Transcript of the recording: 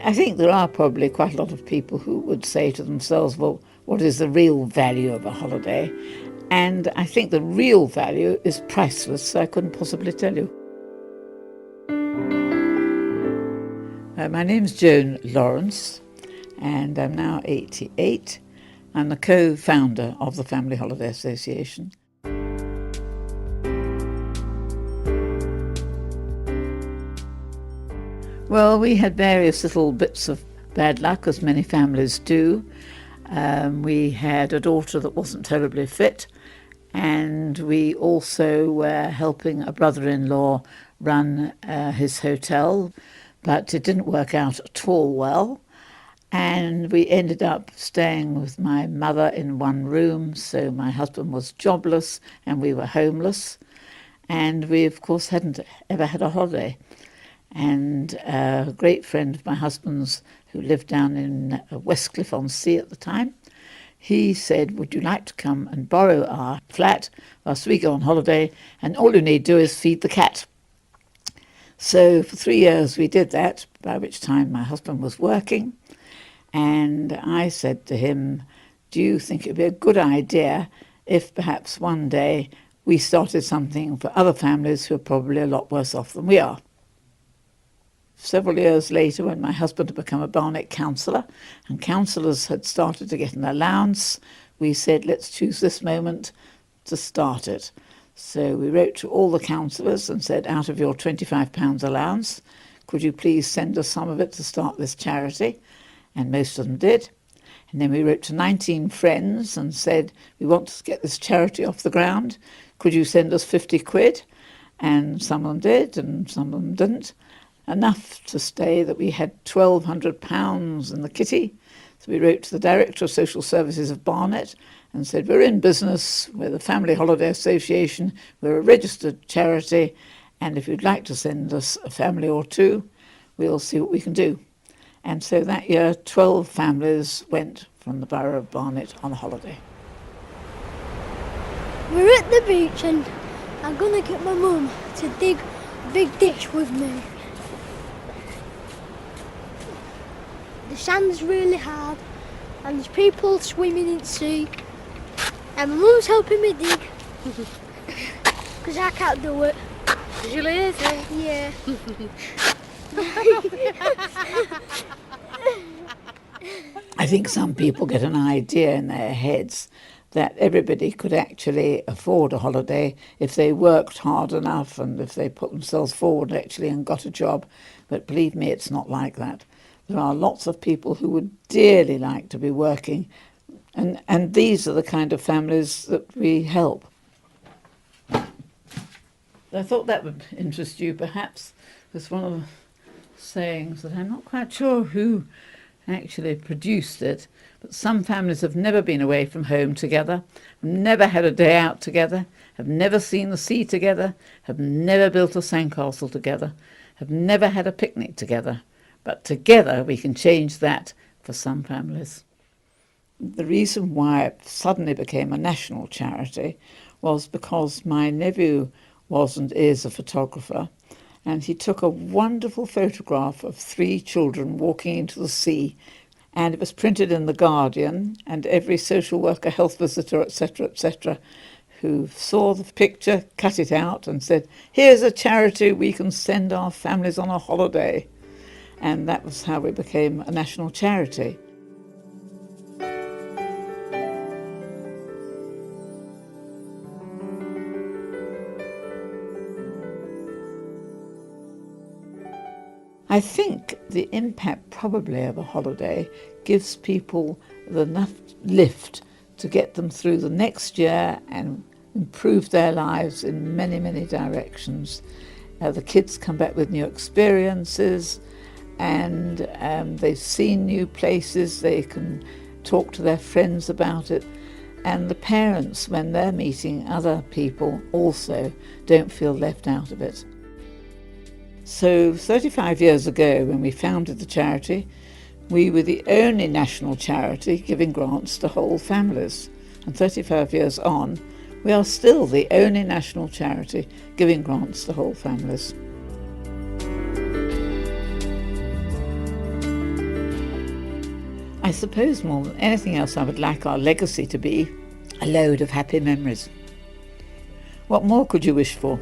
I think there are probably quite a lot of people who would say to themselves, well, what is the real value of a holiday? And I think the real value is priceless, so I couldn't possibly tell you. My name's Joan Laurance, and I'm now 88. I'm the co-founder of the Family Holiday Association. Well, we had various little bits of bad luck, as many families do. We had a daughter that wasn't terribly fit, and we also were helping a brother-in-law run his hotel, but it didn't work out at all well. And we ended up staying with my mother in one room, so my husband was jobless and we were homeless. And we, of course, hadn't ever had a holiday. And a great friend of my husband's, who lived down in Westcliff-on-Sea at the time, he said, would you like to come and borrow our flat whilst we go on holiday, and all you need to do is feed the cat. So for 3 years we did that, by which time my husband was working. And I said to him, do you think it would be a good idea if perhaps one day we started something for other families who are probably a lot worse off than we are? Several years later, when my husband had become a Barnet councillor and councillors had started to get an allowance, we said, let's choose this moment to start it. So we wrote to all the councillors and said, out of your £25 allowance, could you please send us some of it to start this charity? And most of them did. And then we wrote to 19 friends and said, we want to get this charity off the ground. Could you send us 50 quid? And some of them did and some of them didn't. Enough to say that we had £1,200 in the kitty. So we wrote to the Director of Social Services of Barnet and said, we're in business, we're the Family Holiday Association, we're a registered charity, and if you'd like to send us a family or two, we'll see what we can do. And so that year, 12 families went from the borough of Barnet on a holiday. We're at the beach and I'm going to get my mum to dig a big ditch with me. The sand's really hard and there's people swimming in the sea. And my mum's helping me dig. Because I can't do it. Because you're lazy? Yeah. I think some people get an idea in their heads that everybody could actually afford a holiday if they worked hard enough and if they put themselves forward actually and got a job. But believe me, it's not like that. There are lots of people who would dearly like to be working, and these are the kind of families that we help. I thought that would interest you perhaps. It's one of the sayings that I'm not quite sure who actually produced it, but some families have never been away from home together, have never had a day out together, have never seen the sea together, have never built a sandcastle together, have never had a picnic together. But together we can change that for some families. The reason why it suddenly became a national charity was because my nephew was and is a photographer, and he took a wonderful photograph of 3 children walking into the sea, and it was printed in The Guardian, and every social worker, health visitor, etc., who saw the picture cut it out and said, here's a charity we can send our families on a holiday. And that was how we became a national charity. I think the impact probably of a holiday gives people enough lift to get them through the next year and improve their lives in many, many directions. The kids come back with new experiences, and they've seen new places, they can talk to their friends about it, and the parents, when they're meeting other people, also don't feel left out of it. So 35 years ago, when we founded the charity, we were the only national charity giving grants to whole families, and 35 years on, we are still the only national charity giving grants to whole families. I suppose more than anything else I would like our legacy to be a load of happy memories. What more could you wish for?